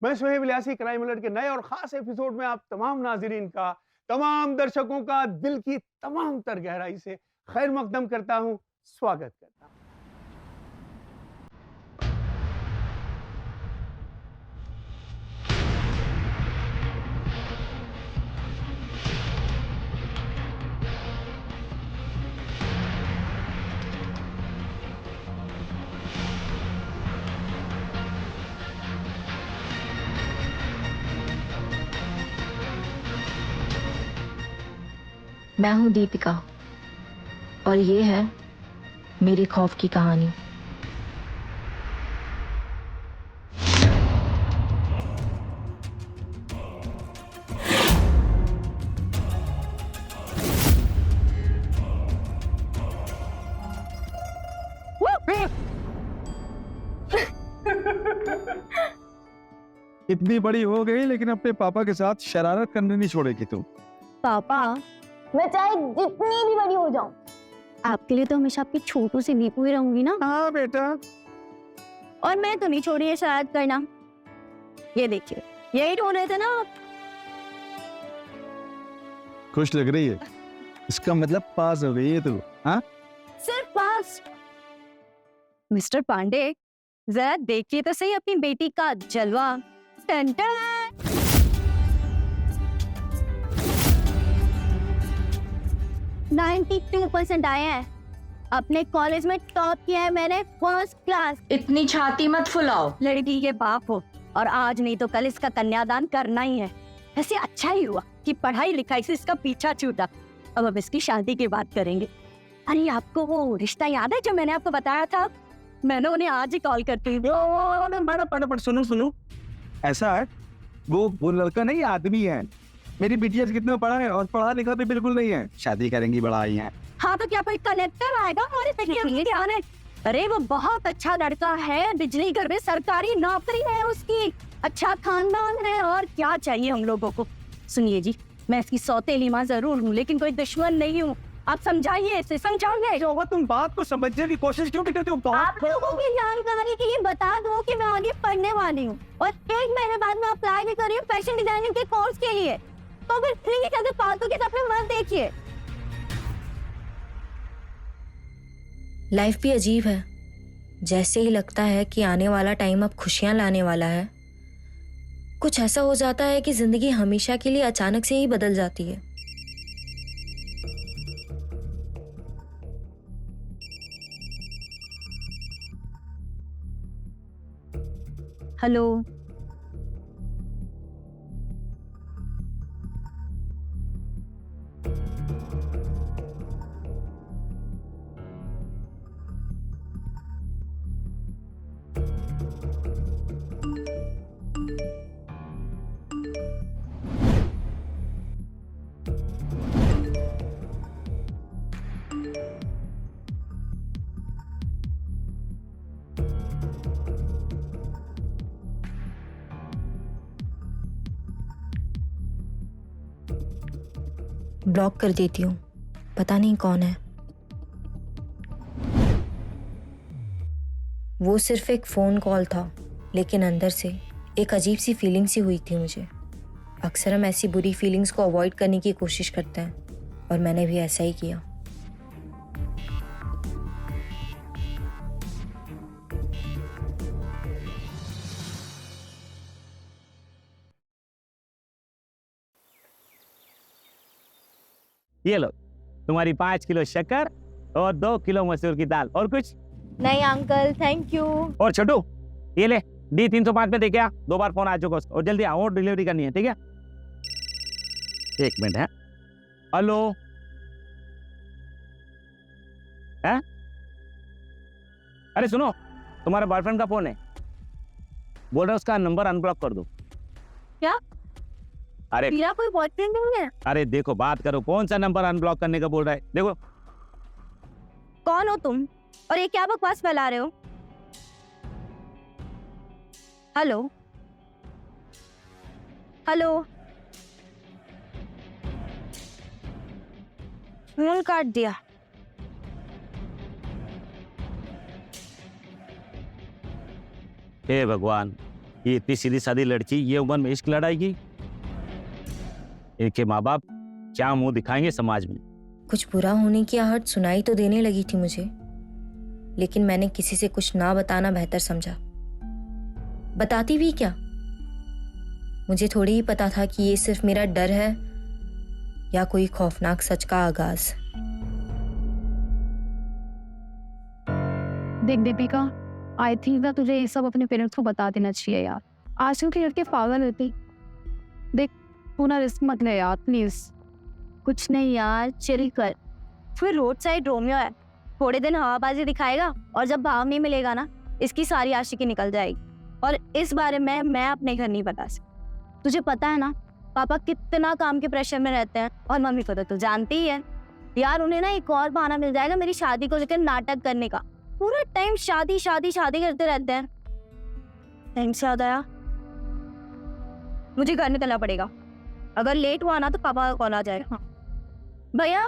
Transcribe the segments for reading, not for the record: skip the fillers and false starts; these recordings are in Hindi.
मैं सोहेब इलियासी क्राइम अलर्ट के नए और खास एपिसोड में आप तमाम नाजरीन का, तमाम दर्शकों का दिल की तमाम तर गहराई से खैर मकदम करता हूं, स्वागत करता हूं। मैं हूं दीपिका और ये है मेरे खौफ की कहानी। इतनी बड़ी हो गई लेकिन अपने पापा के साथ शरारत करने नहीं छोड़ेगी तू। पापा, मैं चाहे जितनी भी बड़ी हो जाऊं, आपके लिए तो हमेशा आपकी छोटू सी दीपू ही रहूंगी ना। हाँ बेटा। और मैं तो नहीं छोड़ी है शरारत करना। ये देखिए, यही ढूंढ रहे थे ना आप। खुश लग रही है, इसका मतलब पास हो गई है तू। हाँ, सिर्फ पास। मिस्टर पांडे, जरा देखिए तो सही अपनी बेटी का जलवा। Ton ton. 92% आए हैं। अपने कॉलेज में टॉप किया है मैंने, फर्स्ट क्लास। इतनी छाती मत फुलाओ। लड़की के बाप हो और आज नहीं तो कल इसका कन्यादान करना ही है। ऐसे अच्छा ही हुआ कि पढ़ाई लिखाई से इसका पीछा छूटा। अब इसकी शादी की बात करेंगे। अरे आपको वो रिश्ता याद है जो मैंने आपको बताया था? मैंने उन्हें आज ही कॉल करती हूँ। सुनो, ऐसा है वो लड़का नहीं आदमी है। मेरी बिटिया से कितना पढ़ा है और पढ़ा लिखा भी बिल्कुल नहीं है। शादी करेंगी, बड़ा आई है। हाँ तो क्या कोई कलेक्टर आएगा हमारे ध्यान है? अरे वो बहुत अच्छा लड़का है, बिजली घर में सरकारी नौकरी है उसकी, अच्छा खानदान है, और क्या चाहिए हम लोगों को। सुनिए जी, मैं इसकी सौतेली माँ जरूर हूँ लेकिन कोई दुश्मन नहीं हूँ। आप समझाइए इसे, समझाओगे? तुम बात को समझने की कोशिश क्यों नहीं करते हो? आप लोगों की जानकारी के लिए बता दो कि मैं आगे पढ़ने वाली हूँ और 1 महीने बाद मैं अप्लाई भी कर रही हूँ फैशन डिजाइनिंग के कोर्स के लिए। तो फिर प्लीज ऐसे फालतू के सपने मत देखिए। लाइफ भी अजीब है। जैसे ही लगता है कि आने वाला टाइम अब खुशियां लाने वाला है, कुछ ऐसा हो जाता है कि जिंदगी हमेशा के लिए अचानक से ही बदल जाती है। हेलो, ब्लॉक कर देती हूँ, पता नहीं कौन है। वो सिर्फ एक फोन कॉल था लेकिन अंदर से एक अजीब सी फीलिंग सी हुई थी मुझे। अक्सर हम ऐसी बुरी फीलिंग्स को अवॉइड करने की कोशिश करते हैं और मैंने भी ऐसा ही किया। ये लो तुम्हारी 5 किलो शक्कर और 2 किलो मसूर की दाल। और कुछ नहीं अंकल, थैंक यू। और छोटू, ये ले D305 में देखे आ, 2 बार फोन आ चुका उसका। और जल्दी आओ, और डिलीवरी करनी है, ठीक है? 1 मिनट है। हेलो, है? अरे सुनो, तुम्हारे बॉयफ्रेंड का फोन है, बोल रहा है उसका नंबर अनब्लॉक कर दो। क्या? अरे मेरा कोई बॉयफ्रेंड नहीं है। अरे देखो, बात करो, कौन सा नंबर अनब्लॉक करने का बोल रहा है? देखो। कौन हो तुम और ये क्या बकवास फैला रहे हो? हेलो हेलो, फोन काट दिया। हे भगवान, ये इतनी सीधी सादी लड़की ये उम्र में इश्क लड़ाएगी? इनके माँ बाप क्या मुंह दिखाएंगे समाज में? कुछ बुरा होने की आहट सुनाई तो देने लगी थी मुझे, लेकिन मैंने किसी से कुछ ना बताना बेहतर समझा। बताती भी क्या? मुझे थोड़ी ही पता था कि ये सिर्फ मेरा डर है या कोई खौफनाक सच का आगाज। देख दीपिका, आई थिंक ना तुझे ये सब अपने पेरेंट्स को बता देना चाहिए यार। आजकल के लड़के पागल रहते। देख तू ना रिस्क मत ले यार प्लीज। कुछ नहीं यार, चिल कर। फिर रोड साइड रोमियो है, थोड़े दिन हवाबाजी दिखाएगा और जब भाव नहीं मिलेगा ना, इसकी सारी आशिकी निकल जाएगी। और इस बारे में मैं अपने घर नहीं बता सकती। तुझे पता है ना पापा कितना काम के प्रेशर में रहते हैं, और मम्मी को तो तू जानती ही है यार। उन्हें ना एक और बहाना मिल जाएगा मेरी शादी को लेकर नाटक करने का। पूरा टाइम शादी शादी शादी करते रहते हैं। टाइम से याद आया, मुझे घर निकलना पड़ेगा। अगर लेट हुआ ना तो पापा का कॉल आ जाएगा। भैया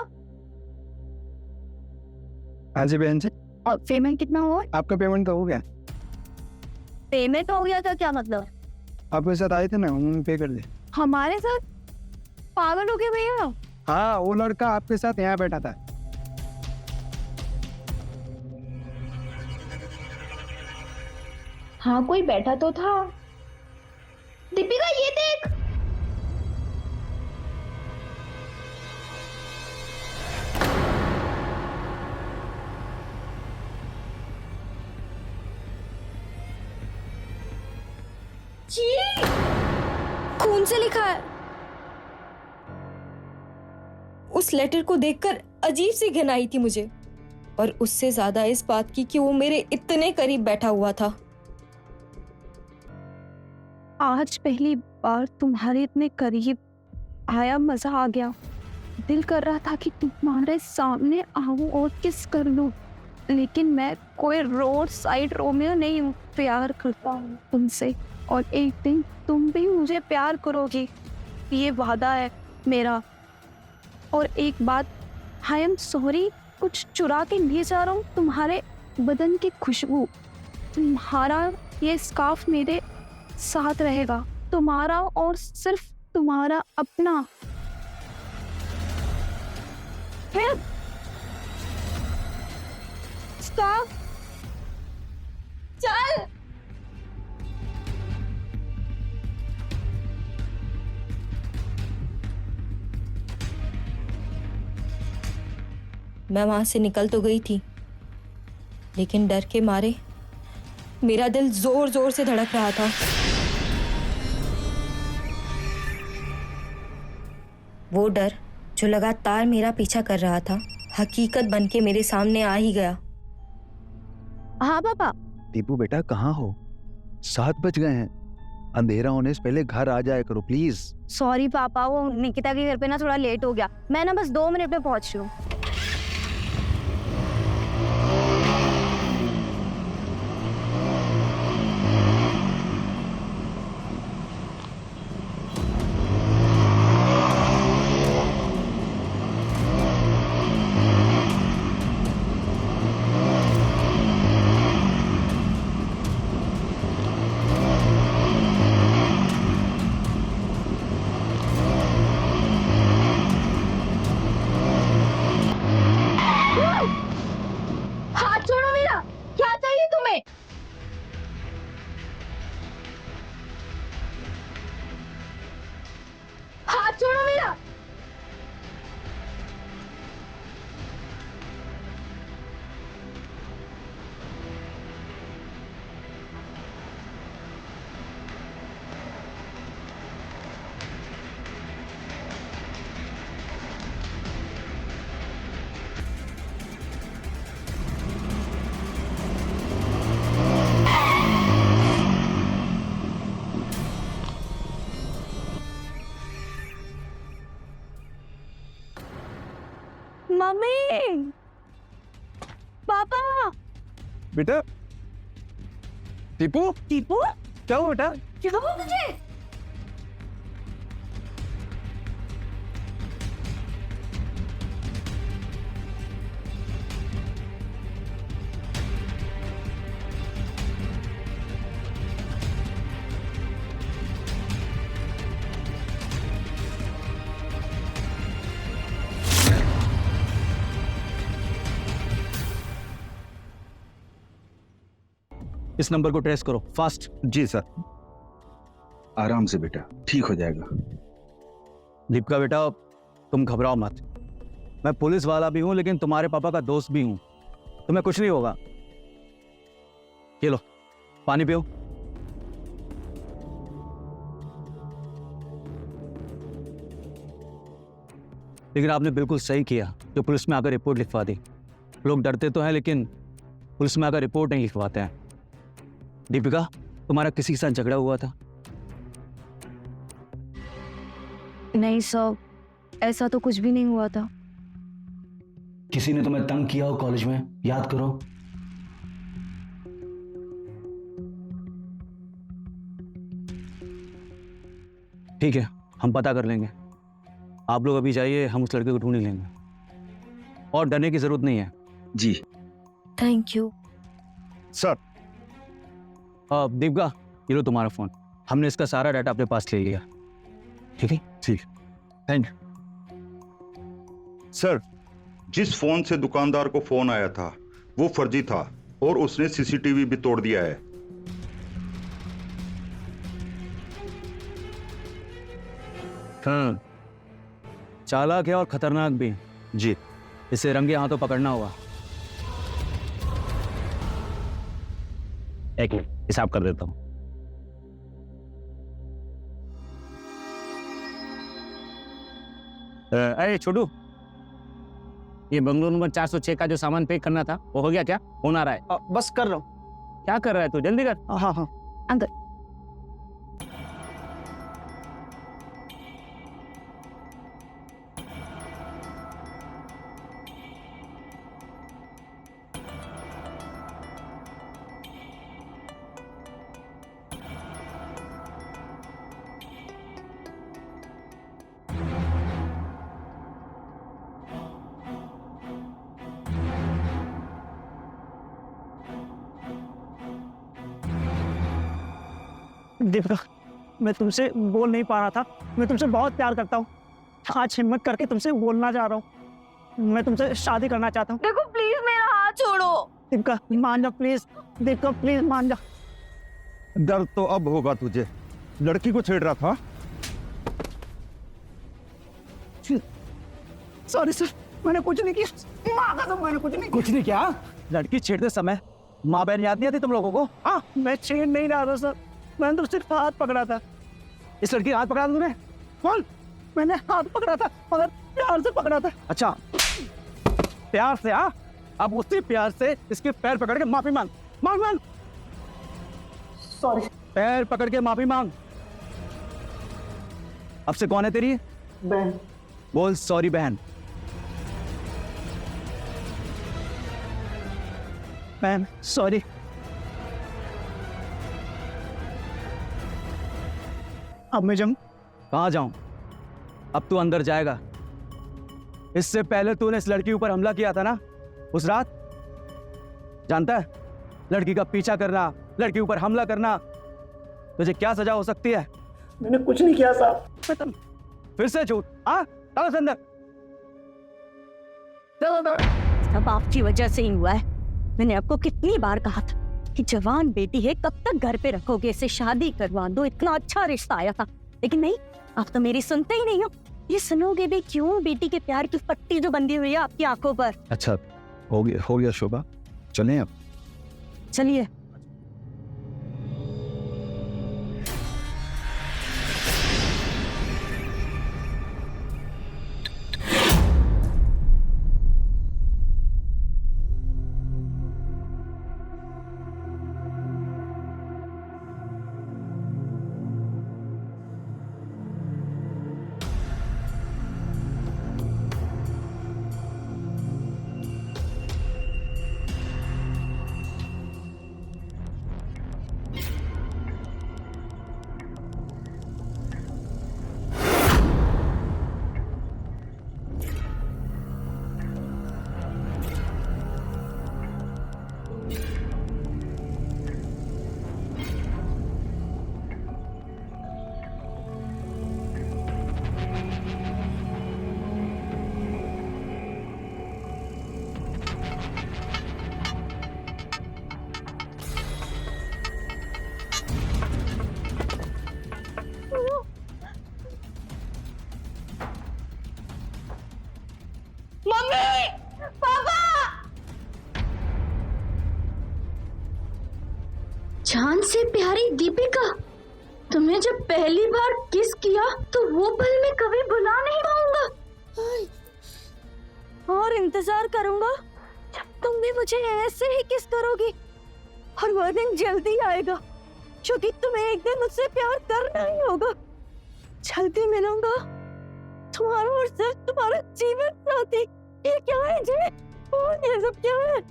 हाँ जी बहन जी, और पेमेंट कितना हुआ? आपका पेमेंट तो हो गया। पेमेंट हो गया तो क्या मतलब? आपके साथ आए थे ना, उन्होंने पे कर दिया। हमारे साथ? पागल हो गए भैया। हाँ, वो लड़का आपके साथ यहाँ बैठा था। हाँ, कोई बैठा तो था। दीपिका ये देख। खून से लिखा है। उस लेटर को देखकर अजीब सी घिन आई थी मुझे, और उससे ज्यादा इस बात की कि वो मेरे इतने करीब बैठा हुआ था। आज पहली बार तुम्हारे इतने करीब आया, मजा आ गया। दिल कर रहा था कि तुम्हारे सामने आऊं और किस कर लूं, लेकिन मैं कोई रोड साइड रोमियो नहीं हूँ। प्यार करता हूँ तुमसे, और एक दिन तुम भी मुझे प्यार करोगी, ये वादा है मेरा। और एक बात, आई एम सॉरी, कुछ चुरा के लिए जा रहा हूँ तुम्हारे बदन की खुशबू। तुम्हारा ये स्कार्फ मेरे साथ रहेगा, तुम्हारा और सिर्फ तुम्हारा अपना। स्कार्फ चल। मैं वहां से निकल तो गई थी, लेकिन डर के मारे मेरा दिल जोर जोर से धड़क रहा था। वो डर जो लगातार मेरा पीछा कर रहा था, हकीकत बनके मेरे सामने आ ही गया। हाँ पापा। दीपू बेटा कहाँ हो? 7 बज गए हैं। अंधेरा होने से पहले घर आ जाया करो प्लीज। सॉरी पापा, वो निकिता के घर पे ना थोड़ा लेट हो गया। मैं ना बस 2 मिनट में पहुंच रही हूँ। हाथ छोड़ो मेरा। क्या चाहिए तुम्हें? हाथ छोड़ो मेरा। मम्मी, पापा। बेटा दीपू, दीपू, क्या हुआ बेटा? क्या हुआ तुझे? इस नंबर को ट्रेस करो फास्ट। जी सर। आराम से बेटा, ठीक हो जाएगा। दीपिका बेटा तुम घबराओ मत, मैं पुलिस वाला भी हूं लेकिन तुम्हारे पापा का दोस्त भी हूं, तुम्हें कुछ नहीं होगा। ये लो पानी पियो। लेकिन आपने बिल्कुल सही किया जो पुलिस में आकर रिपोर्ट लिखवा दी। लोग डरते तो हैं लेकिन पुलिस में आकर रिपोर्ट नहीं लिखवाते हैं। दीपिका तुम्हारा किसी के साथ झगड़ा हुआ था? नहीं सर, ऐसा तो कुछ भी नहीं हुआ था। किसी ने तुम्हें तंग किया हो कॉलेज में? याद करो। ठीक है, हम पता कर लेंगे। आप लोग अभी जाइए, हम उस लड़के को ढूंढ ही लेंगे और डरने की जरूरत नहीं है। जी थैंक यू। सर। दीपिका ये लो तुम्हारा फोन, हमने इसका सारा डाटा अपने पास ले लिया। ठीक है? ठीक, थैंक यू। सर, जिस फोन से दुकानदार को फोन आया था वो फर्जी था और उसने सीसीटीवी भी तोड़ दिया है। हाँ, चालाक है और खतरनाक भी। जी इसे रंगे हाथों पकड़ना होगा। एक मिनट हिसाब कर देता हूँ। अरे छोटू, ये बंगलो नंबर 406 का जो सामान पैक करना था वो हो गया क्या? फोन आ रहा है। बस कर रहा हूँ। क्या कर रहा है तू? जल्दी कर। हाँ हाँ। अंदर। दीपिका, मैं तुमसे बोल नहीं पा रहा था, मैं तुमसे बहुत प्यार करता हूँ। आज हिम्मत करके तुमसे बोलना चाह रहा हूँ। मैं तुमसे शादी करना चाहता हूँ। देखो प्लीज मेरा हाथ छोड़ो। दीपिका मान जा प्लीज, दीपिका प्लीज मान जा। डर तो अब होगा तुझे, लड़की को छेड़ रहा था। सॉरी सर, मैंने कुछ नहीं किया। माँ का तो मैंने कुछ नहीं क्या? लड़की छेड़ते समय माँ बहन याद नहीं आती तुम लोगों को? हाँ, मैं छेड़ नहीं रहा था सर, मैंने तो सिर्फ हाथ पकड़ा था। इस लड़की का हाथ पकड़ा तुमने? बोल, मैंने हाथ पकड़ा था मगर प्यार से पकड़ा था। अच्छा, प्यार से? हाँ, अब उसी प्यार से इसके पैर पकड़ के माफी मांग। मांग मांग। सॉरी। पैर पकड़ के माफी मांग। अब से कौन है तेरी बहन? बोल सॉरी बहन। बहन सॉरी। अब मैं जाऊं? कहाँ जाऊं? अब तू अंदर जाएगा। इससे पहले तूने इस लड़की ऊपर हमला किया था ना उस रात, जानता है? लड़की का पीछा करना, लड़की ऊपर हमला करना, तुझे क्या सजा हो सकती है? मैंने कुछ नहीं किया साहब। फिर से झूठ? हाँ, चलो से अंदर। सब आपकी वजह से ही हुआ है। मैंने आपको कितनी बार कहा था कि जवान बेटी है, कब तक घर पे रखोगे, इसे शादी करवा दो, इतना अच्छा रिश्ता आया था। लेकिन नहीं, आप तो मेरी सुनते ही नहीं हो। ये सुनोगे भी क्यों? बेटी के प्यार की पट्टी जो बंधी हुई है आपकी आंखों पर। अच्छा, हो गया शोभा, चलें अब। चलिए। दीपिका, तुम्हें जब पहली बार किस किया तो वो पल मैं कभी भुला नहीं पाऊंगा। और इंतजार करूंगा जब तुम भी मुझे ऐसे ही किस करोगी। और वो दिन जल्दी आएगा क्योंकि तुम्हें एक दिन मुझसे प्यार करना ही होगा। जल्दी मिलूंगा तुम्हारा और सिर्फ तुम्हारा जीवन साथी। ये क्या है जी? और ये सब क्या है?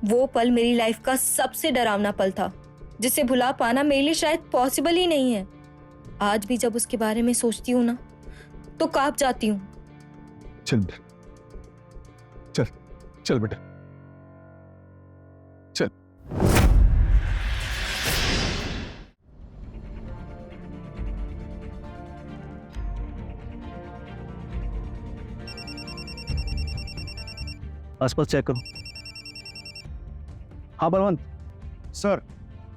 वो पल मेरी लाइफ का सबसे डरावना पल था, जिसे भुला पाना मेरे लिए शायद पॉसिबल ही नहीं है। आज भी जब उसके बारे में सोचती हूँ ना, तो कांप जाती हूँ। चल चल चल बेटा, चल। आसपास चेक करो। हाँ बलवंत। सर,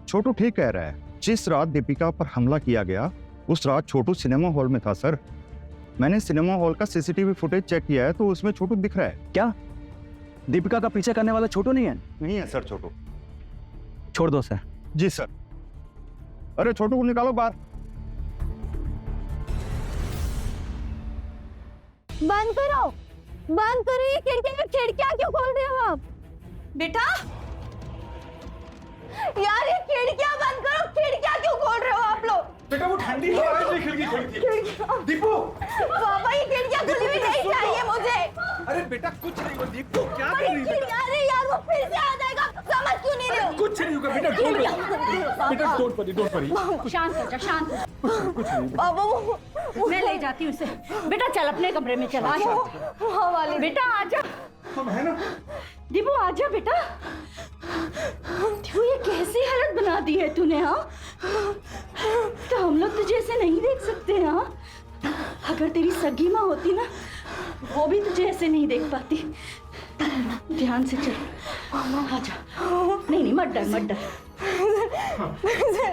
छोटू ठीक कह रहा है। जिस रात दीपिका पर हमला किया गया उस रात छोटू सिनेमा हॉल में था सर। मैंने सिनेमा हॉल का सीसीटीवी फुटेज चेक किया है तो उसमें छोटू दिख रहा है। क्या दीपिका का पीछा करने वाला छोटू नहीं है? नहीं है सर छोटू। छोड़ दो सर। जी सर। अरे छोटू को निकालो बाहर। बंद करो, बंद करो ये खिड़कियां। खिड़कियां क्यों खोल रहे हो आप? बेटा यार, ये खिड़कियां बंद करो। खिड़कियां क्यों खोल रहे हो आप लोग? बेटा वो ठंडी हवा है, खिड़की खोली थी। दीपू, पापा ये खिड़कियां खुली हुई नहीं चाहिए मुझे। अरे बेटा कुछ नहीं हुआ। दीपू क्या कर रही है? अरे यार वो फिर से आ जाएगा, समझ क्यों नहीं रहे हो? कुछ नहीं होगा बेटा, डोंट वरी। बेटा डोंट वरी। शांत हो जा, शांत हो जा। बाबा मैं ले जाती हूँ उसे। बेटा चल अपने कमरे में चला। बेटा आजा। हम है ना? दीपू आजा बेटा। दीपू ये कैसी हालत बना दी है तूने? हाँ तो हम लोग तुझे ऐसे नहीं देख सकते। हाँ अगर तेरी सगी माँ होती ना, वो भी तुझे ऐसे नहीं देख पाती। ध्यान से चल, आजा। नहीं मत डर, मत डर।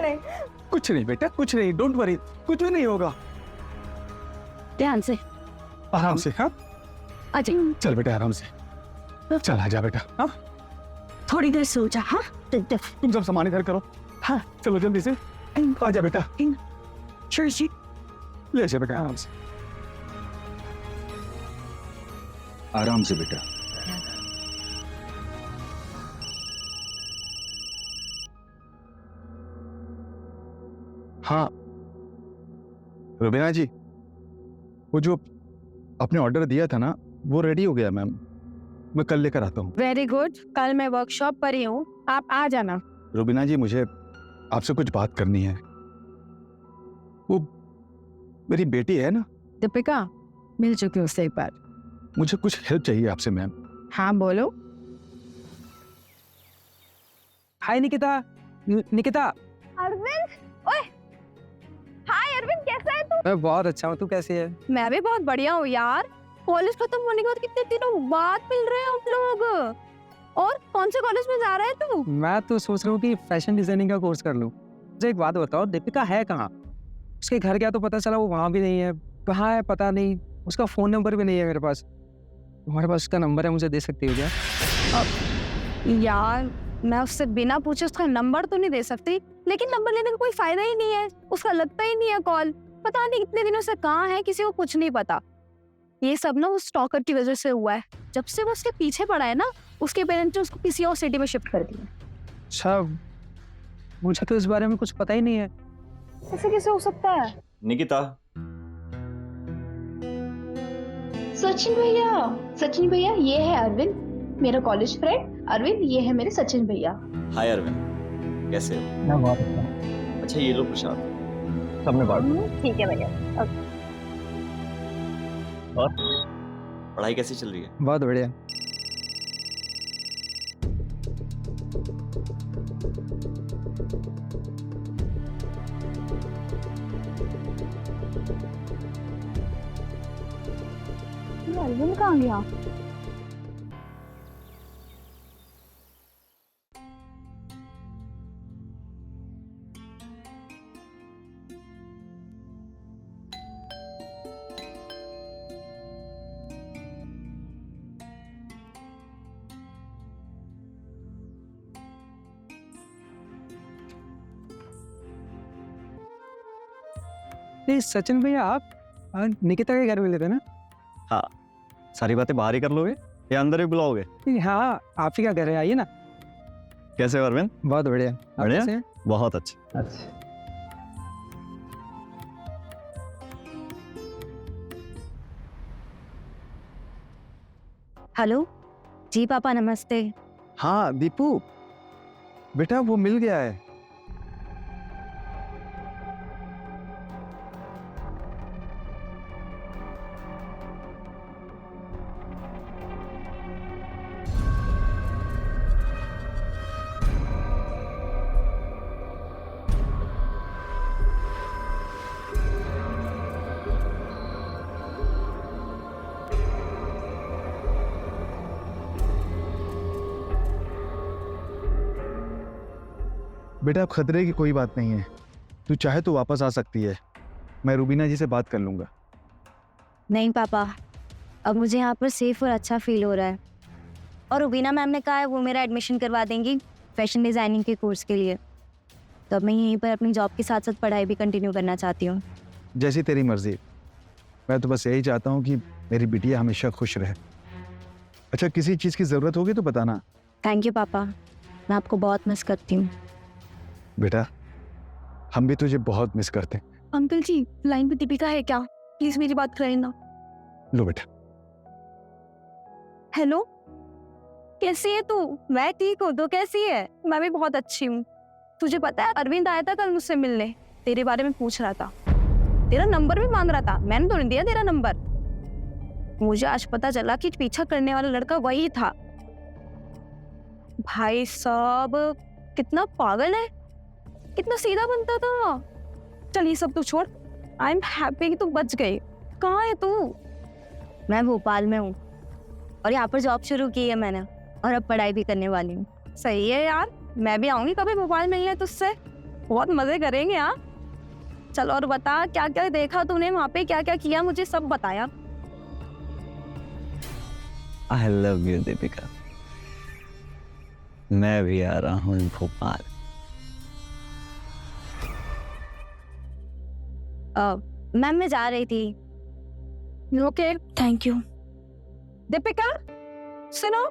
नहीं कुछ नहीं बेटा, कुछ नहीं, डोंट वरी, कुछ भी नहीं होगा। ध्यान से, आराम से। हाँ आजा। चल बेटा आराम से, चल आजा बेटा। हाँ थोड़ी देर सो जा। हाँ तुम सब सामान इधर करो। हाँ चलो जल्दी से आजा बेटा। ले जा बेटा आराम से। आराम से बेटा। हाँ रुबीना जी, वो जो आपने ऑर्डर दिया था ना, वो रेडी हो गया मैम। मैं कल लेकर आता हूँ। वेरी गुड, कल मैं वर्कशॉप पर ही हूँ, आप आ जाना। रुबीना जी, मुझे आपसे कुछ बात करनी है। वो मेरी बेटी है ना दीपिका, मिल चुकी हूँ उससे एक बार। मुझे कुछ हेल्प चाहिए आपसे मैम। हाँ बोलो। हाय निकिता। निकिता। अरविंद, ओए हाय अरविंद, कैसा है तू? मैं बहुत अच्छा हूँ, तू कैसी है? मैं भी बहुत बढ़िया हूँ यार। कॉलेज खत्म होने के बाद कितने दिनों बाद मिल रहे हैं हम लोग। और कौन से कॉलेज में जा रहा है तू? मैं तो सोच रहा हूँ कि फैशन डिजाइनिंग का कोर्स कर लूँ। मुझे एक बात बताओ, दीपिका है कहाँ? उसके घर गया तो पता चला वो वहाँ भी नहीं है। कहाँ है पता नहीं। उसका फ़ोन नंबर भी नहीं है मेरे पास। तुम्हारे पास उसका नंबर है, मुझे दे सकती हो क्या? यार मैं उससे बिना पूछे उसका नंबर तो नहीं दे सकती, लेकिन नंबर लेने का कोई फायदा ही नहीं है। उसका लगता ही नहीं है कॉल। पता नहीं कितने दिनों से कहाँ है, किसी को कुछ नहीं पता। ये सब ना उस स्टॉकर की वजह से हुआ है। जब से वो उसके पीछे पड़ा है ना, उसके पेरेंट्स ने उसको किसी और सिटी में शिफ्ट कर दिया। अच्छा, मुझे तो इस बारे में कुछ पता ही नहीं है। ऐसे कैसे हो सकता है? निकिता। सचिन भैया ये है अरविंद, मेरा कॉलेज फ्रेंड। अरविंद ये है मेरे सचिन भैया। हाय अरविंद, कैसे हो? मैं बहुत अच्छा। अच्छा ये लो प्रसाद, सबने बांट। ठीक है भैया। और पढ़ाई कैसी चल रही है? बहुत बढ़िया। अरविंद कहाँ गया? नहीं सचिन भैया, आप निकिता के घर में लेते ना? हाँ, सारी बातें बाहर ही कर लोगे या अंदर ही बुलाओगे? हाँ, आप ही क्या कर रहे हैं, आइए ना। कैसे हो अरविंद? बहुत बढ़िया। आप बढ़िया? कैसे हैं? बहुत अच्छे। अच्छा। हेलो जी पापा, नमस्ते। हाँ दीपू, बेटा वो मिल गया है। बेटा अब खतरे की कोई बात नहीं है, तू चाहे तो वापस आ सकती है। मैं रुबीना जी से बात कर लूंगा। नहीं पापा, अब मुझे यहाँ पर सेफ और अच्छा फील हो रहा है। और रुबीना मैम ने कहा है वो मेरा एडमिशन करवा देंगी फैशन डिज़ाइनिंग के कोर्स के लिए। तो अब मैं यहीं पर अपनी जॉब के साथ साथ पढ़ाई भी कंटिन्यू करना चाहती हूँ। जैसी तेरी मर्जी। मैं तो बस यही चाहता हूँ कि मेरी बिटिया हमेशा खुश रहे। अच्छा, किसी चीज़ की ज़रूरत होगी तो बताना। थैंक यू पापा, मैं आपको बहुत मिस करती हूँ। बेटा हम भी तुझे बहुत मिस करते हैं। अंकल जी, लाइन पे दीपिका है क्या? प्लीज मेरी बात करें ना। लो बेटा। हेलो, कैसी है तू? मैं ठीक हूँ, तो कैसी है? मैं भी बहुत अच्छी हूँ। तुझे पता है अरविंद आया था कल मुझसे मिलने, तेरे बारे में पूछ रहा था, तेरा नंबर भी मांग रहा था। मैंने तो नहीं दिया तेरा नंबर। मुझे आज पता चला कि पीछा करने वाला लड़का वही था। भाई साहब, कितना पागल है, कितना सीधा बनता था। चल ये सब तू छोड़, आई एम हैप्पी कि तू बच गई। कहाँ है तू? मैं भोपाल में हूँ और यहाँ पर जॉब शुरू की है मैंने, और अब पढ़ाई भी करने वाली हूँ। सही है यार, मैं भी आऊंगी कभी भोपाल मिलने तुझसे, बहुत मजे करेंगे यार। चल और बता, क्या क्या देखा तूने वहाँ पे, क्या क्या किया, मुझे सब बताया। आई लव यू दीपिका, मैं भी आ रहा हूँ भोपाल। मैम मैं जा रही थी। Okay, thank you. दीपिका सुनो,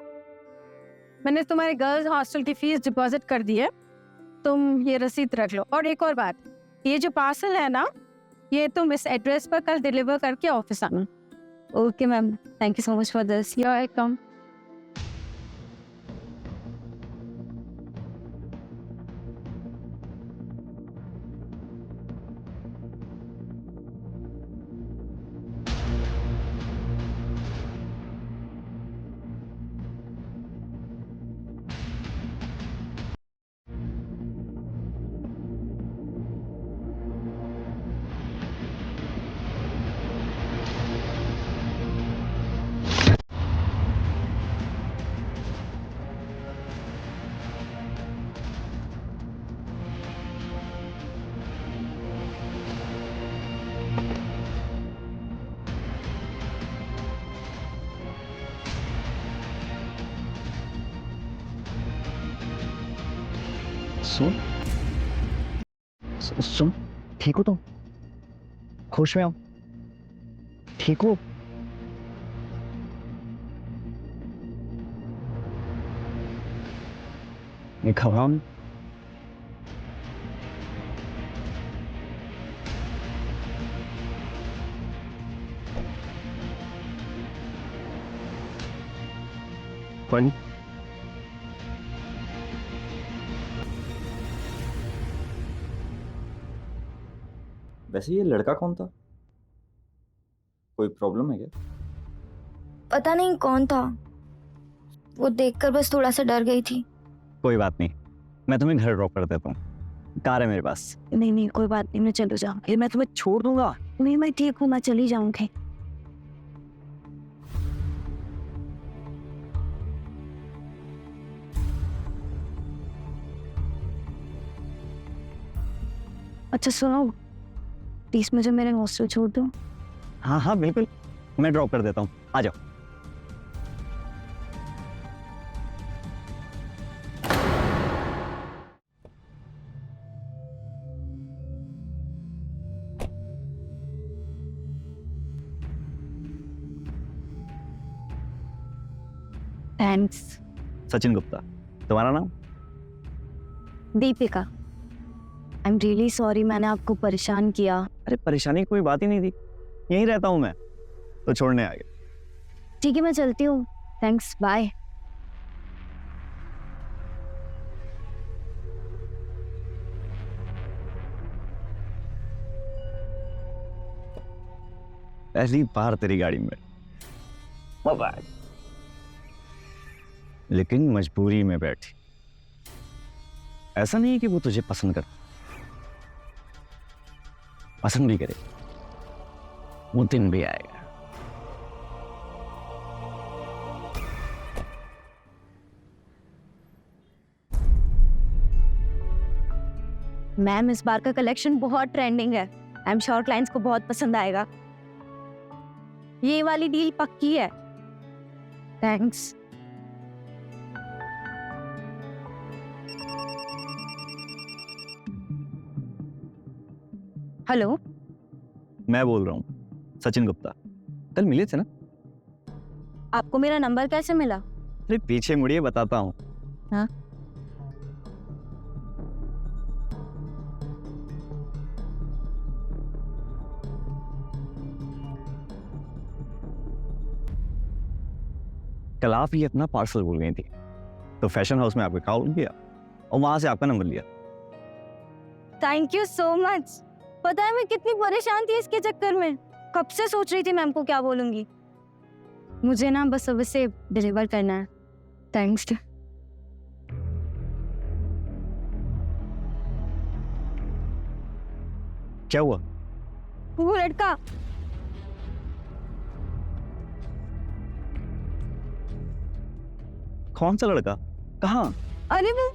मैंने तुम्हारे गर्ल्स हॉस्टल की फीस डिपॉजिट कर दी है, तुम ये रसीद रख लो। और एक और बात, ये जो पार्सल है ना, ये तुम इस एड्रेस पर कल डिलीवर करके ऑफिस आना। Okay ma'am, thank you so much for this. You are welcome. सुन, ठीक हो तुम? खुश में हो? ठीक हो? घबराओ नहीं। कौन? वैसे ये लड़का कौन था? कोई प्रॉब्लम है क्या? पता नहीं कौन था, वो देखकर बस थोड़ा सा डर गई थी। कोई बात नहीं, मैं तुम्हें घर ड्रॉप कर देता हूँ, कार है मेरे पास। नहीं नहीं, कोई बात नहीं, मैं चली जाऊंगी, मैं तुम्हें छोड़ दूंगा। नहीं, मैं ठीक हूँ, मैं चली जाऊंगी। अच्छा सुनो, प्लीज मुझे मेरे हॉस्टल छोड़ दो। हाँ हाँ बिल्कुल, मैं ड्रॉप कर देता हूँ, आ जाओ। थैंक्स। सचिन गुप्ता। तुम्हारा नाम? Deepika. I am really sorry मैंने आपको परेशान किया। अरे परेशानी की कोई बात ही नहीं थी, यहीं रहता हूँ मैं, तो छोड़ने आ गया। ठीक है मैं चलती हूँ। Thanks, bye. पहली बार तेरी गाड़ी में, लेकिन मजबूरी में बैठी। ऐसा नहीं है कि वो तुझे पसंद भी करे, वो दिन भी आएगा। मैम इस बार का कलेक्शन बहुत ट्रेंडिंग है। आई एम श्योर क्लाइंट्स को बहुत पसंद आएगा। ये वाली डील पक्की है। थैंक्स। हेलो, मैं बोल रहा हूँ सचिन गुप्ता। कल मिले थे ना? आपको मेरा नंबर कैसे मिला? अरे पीछे मुड़िए, बताता हूँ। हाँ? कल आप ही अपना पार्सल भूल गई थी, तो फैशन हाउस में आपका कॉल किया और वहां से आपका नंबर लिया। Thank you so much. पता है मैं कितनी परेशान थी इसके चक्कर में। कब से सोच रही थी मैम को क्या बोलूंगी। मुझे ना बस अब इसे डिलीवर करना है। थैंक्स। क्या हुआ? वो लड़का कौन सा लड़का? कहाँ? अरे वो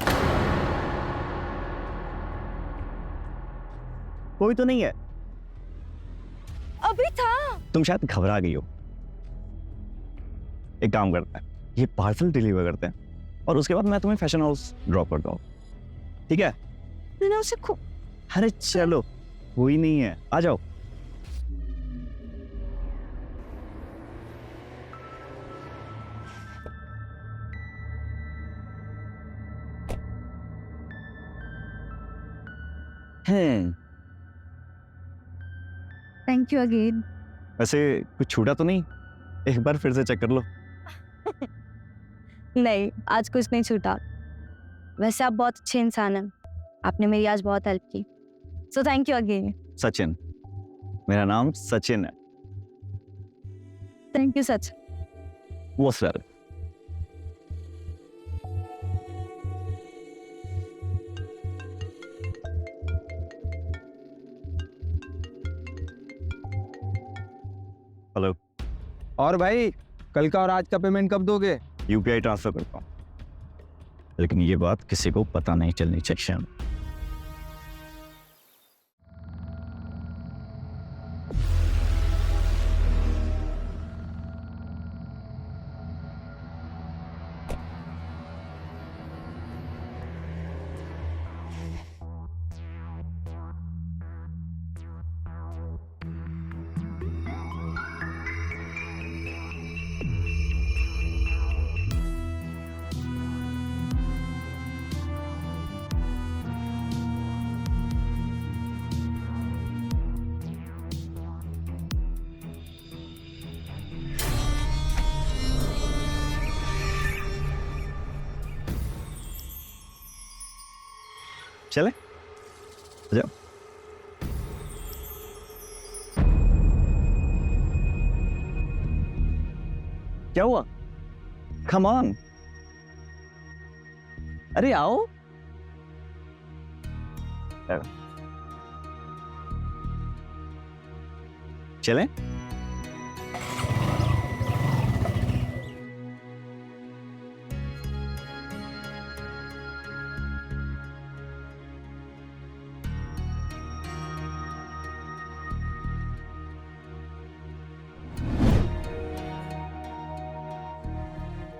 कोई तो नहीं है। अभी था। तुम शायद घबरा गई हो। एक काम करते हैं, ये पार्सल डिलीवर करते हैं और उसके बाद मैं तुम्हें फैशन हाउस ड्रॉप करता हूँ, ठीक है? मैंने उसे अरे चलो, कोई नहीं है, आ जाओ। Thank you again. वैसे कुछ छूटा तो नहीं? एक बार फिर से चेक कर लो। नहीं, आज कुछ नहीं छूटा। वैसे आप बहुत अच्छे इंसान हैं। आपने मेरी आज बहुत हेल्प की। So thank you again. Sachin, मेरा नाम सचिन है। Thank you such. वो सर, हेलो। और भाई, कल का और आज का पेमेंट कब दोगे? यूपीआई ट्रांसफर करता हूँ, लेकिन ये बात किसी को पता नहीं चलनी चाहिए। चले, जाओ। क्या हुआ? कम ऑन, अरे आओ। चलें?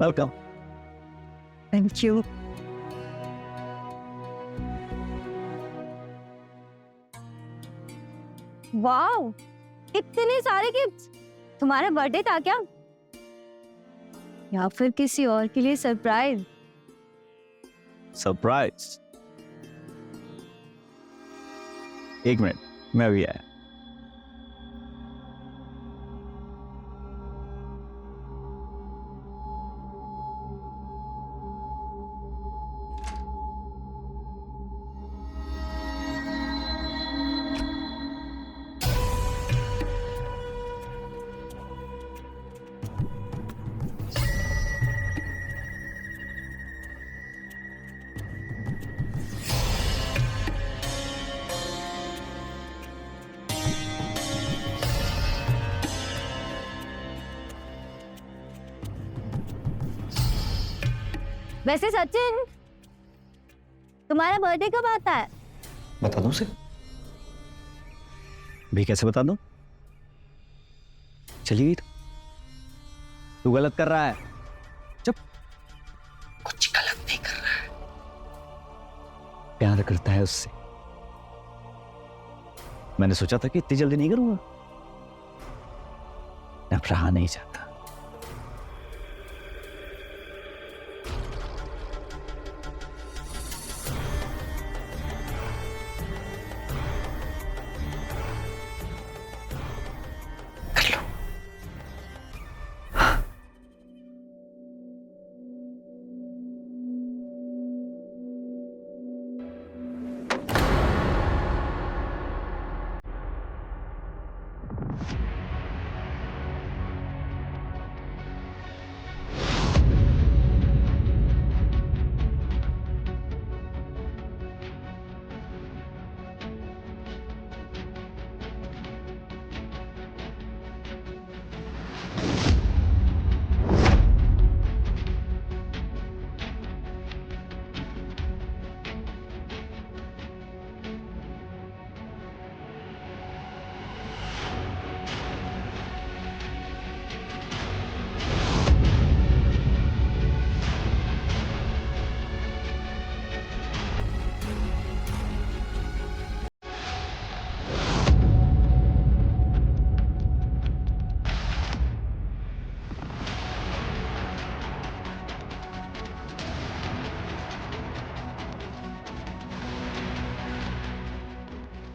वेलकम। Thank you. वाओ, इतने सारे गिफ्ट्स। तुम्हारा बर्थडे था क्या? या फिर किसी और के लिए सरप्राइज? सरप्राइज? एक मिनट, मैं अभी आया। वैसे सचिन, तुम्हारा बर्थडे कब आता है? बता दूं उसे? भी कैसे बता दूं? चली गई तू गलत कर रहा है। चुप। कुछ गलत नहीं कर रहा है। प्यार करता है उससे। मैंने सोचा था कि इतनी जल्दी नहीं करूंगा। अब रहा नहीं जाता।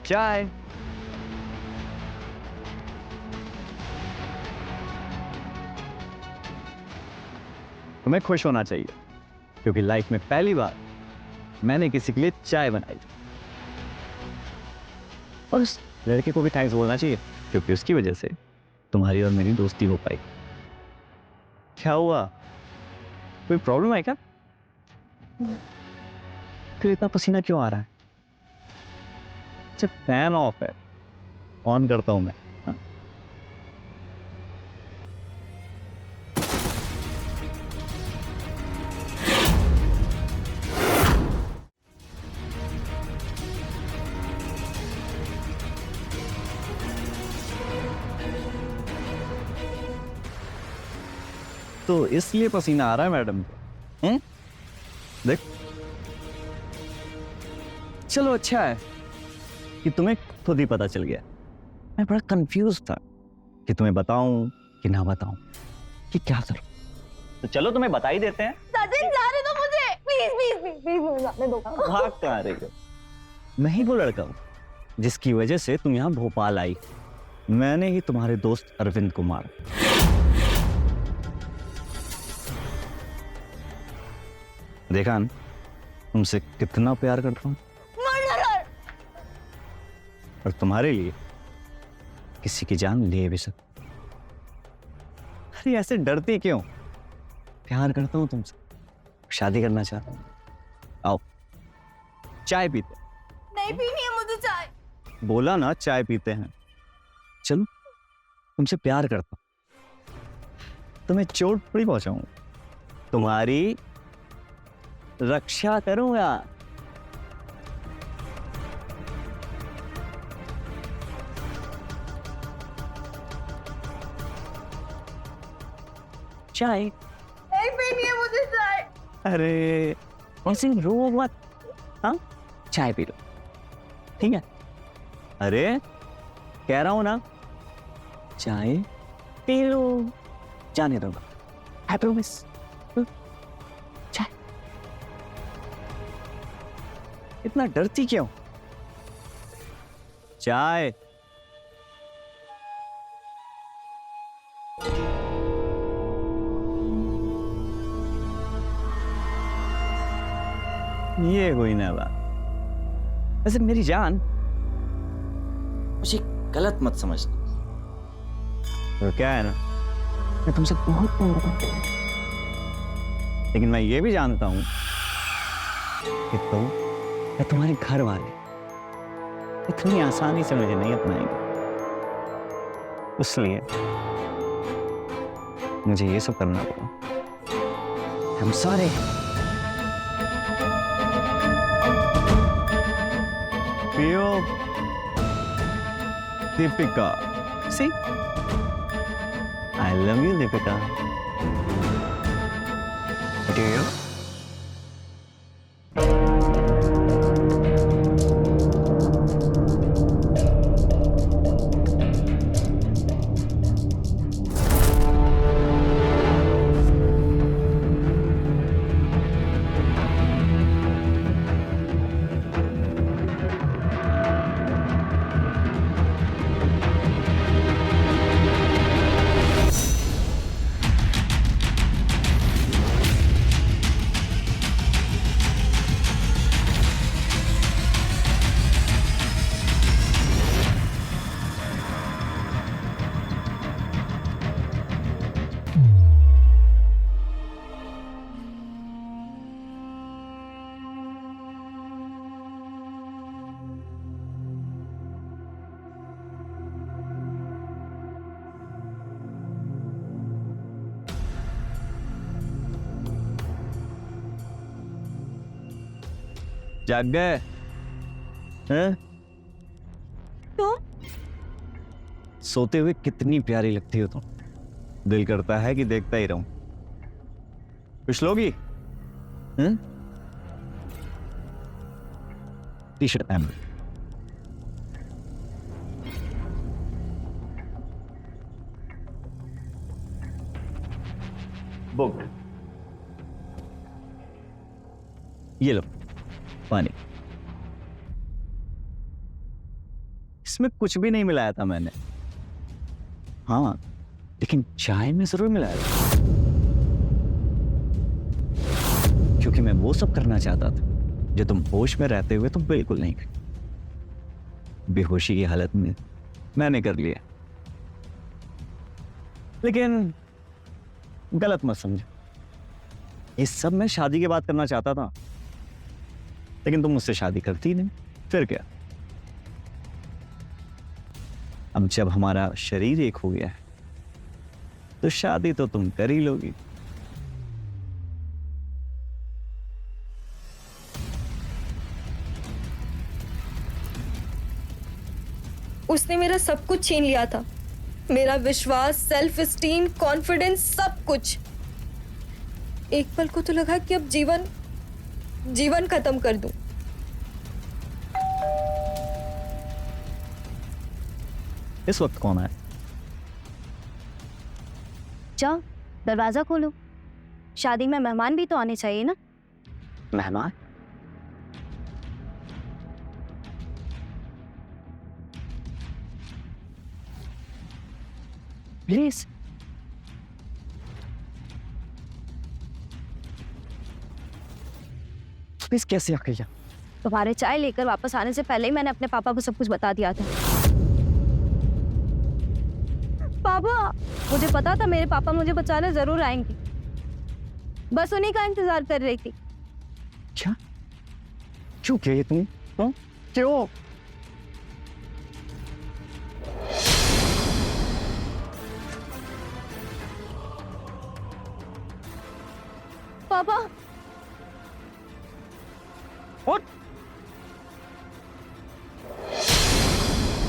चाय। तुम्हें खुश होना चाहिए क्योंकि लाइफ में पहली बार मैंने किसी के लिए चाय बनाई। और उस लड़के को भी थैंक्स बोलना चाहिए क्योंकि उसकी वजह से तुम्हारी और मेरी दोस्ती हो पाई। क्या हुआ? कोई प्रॉब्लम है क्या? फिर इतना पसीना क्यों आ रहा है? अच्छा, फैन ऑफ है, ऑन करता हूं मैं। हाँ? तो इसलिए पसीना आ रहा है मैडम को? देख, चलो अच्छा है कि तुम्हें खुद ही पता चल गया। मैं बड़ा कंफ्यूज था कि तुम्हें बताऊं कि ना बताऊं, कि क्या करूं। तो चलो तुम्हें बता ही देते हैं। सचिन, जाने दो मुझे, प्लीज प्लीज प्लीज प्लीज मुझे जाने दो। भाग कहाँ रही हो? मैं ही वो लड़का हूं जिसकी वजह से तुम यहाँ भोपाल आई। मैंने ही तुम्हारे दोस्त अरविंद को मारा। देखा न, तुमसे कितना प्यार करता हूं। और तुम्हारे लिए किसी की जान ले भी सकता। अरे ऐसे डरती क्यों? प्यार करता हूं तुमसे, शादी करना चाहता हूं। आओ चाय पीते। नहीं पीनी है मुझे चाय। बोला ना चाय पीते हैं। चलो, तुमसे प्यार करता हूं, तुम्हें चोट थोड़ी पहुंचाऊंगा, तुम्हारी रक्षा करूंगा। चाय नहीं पीनी है मुझे चाय। अरे ऐसे रो मत। हाँ, चाय पी लो, ठीक है? अरे कह रहा हूं ना, चाय पी लो। जाने दो, आई प्रॉमिस। इतना डरती क्यों? चाय। ये हुई ना बात। वैसे मेरी जान, मुझे गलत मत समझना। तो क्या है ना, मैं तुमसे बहुत प्यार करता हूं, लेकिन मैं ये भी जानता हूं कि तुम या तुम्हारे घर वाले इतनी आसानी से मुझे नहीं अपनाएंगे। इसलिए मुझे ये सब करना पड़ा। I'm sorry। पियो Deepika. See? I love you, Deepika. Do you? जाग गए हैं? तो सोते हुए कितनी प्यारी लगती हो तुम। दिल करता है कि देखता ही रहूं। कुछ लोगी? टी शर्ट पहन लो। बुक। ये लो पानी। इसमें कुछ भी नहीं मिलाया था मैंने। हाँ, लेकिन चाय में जरूर मिलाया था, क्योंकि मैं वो सब करना चाहता था जो तुम होश में रहते हुए तुम बिल्कुल नहीं कर। बेहोशी की हालत में मैंने कर लिया। लेकिन गलत मत समझो, इस सब मैं शादी के बाद करना चाहता था, लेकिन तुम मुझसे शादी करती ही नहीं। फिर क्या, अब जब हमारा शरीर एक हो गया है तो शादी तो तुम कर ही लोगी। उसने मेरा सब कुछ छीन लिया था, मेरा विश्वास, सेल्फ एस्टीम, कॉन्फिडेंस, सब कुछ। एक पल को तो लगा कि अब जीवन खत्म कर दूं। इस वक्त कौन है? जाओ दरवाजा खोलो, शादी में मेहमान भी तो आने चाहिए ना। मेहमान? प्लीज। प्लीज कैसे आ गई? तुम्हारे चाय लेकर वापस आने से पहले ही मैंने अपने पापा को सब कुछ बता दिया था। पापा, मुझे पता था मेरे पापा मुझे बचाने जरूर आएंगे, बस उन्हीं का इंतजार कर रही थी। क्या? क्यों किया ये तुम? क्यों? पापा, उठ!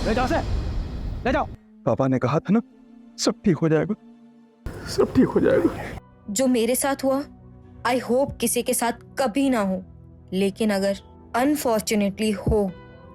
ले जाओ से, ले जाओ। पापा ने कहा था ना, सब ठीक हो जाएगा, सब ठीक हो जाएगा। जो मेरे साथ हुआ, आई होप किसी के साथ कभी ना हो, लेकिन अगर अनफॉर्चुनेटली हो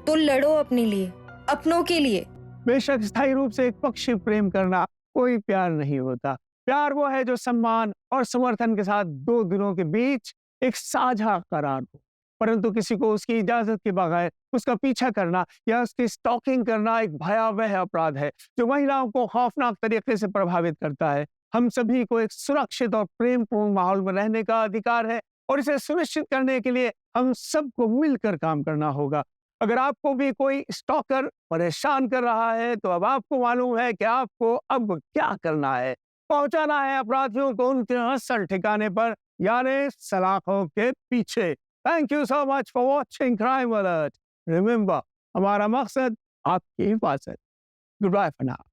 तो लड़ो अपने लिए, अपनों के लिए। बेशक स्थायी रूप से एक पक्षी प्रेम करना कोई प्यार नहीं होता। प्यार वो है जो सम्मान और समर्थन के साथ दो दिलों के बीच एक साझा करार हो, परंतु किसी को उसकी इजाजत के बगैर उसका पीछा करना या उसकी स्टॉकिंग करना एक भयावह अपराध है जो महिलाओं को खौफनाक तरीके से प्रभावित करता है। हम सभी को एक सुरक्षित और प्रेमपूर्ण माहौल में रहने का अधिकार है और इसे सुनिश्चित करने के लिए हम सबको मिलकर काम करना होगा। अगर आपको भी कोई स्टॉकर परेशान कर रहा है तो अब आपको मालूम है कि आपको अब क्या करना है। पहुंचाना है अपराधियों को उनके असल ठिकाने पर, यानी सलाखों के पीछे। Thank you so much for watching crime alert. Remember, हमारा मकसद आपकी हिफाजत। Goodbye for now.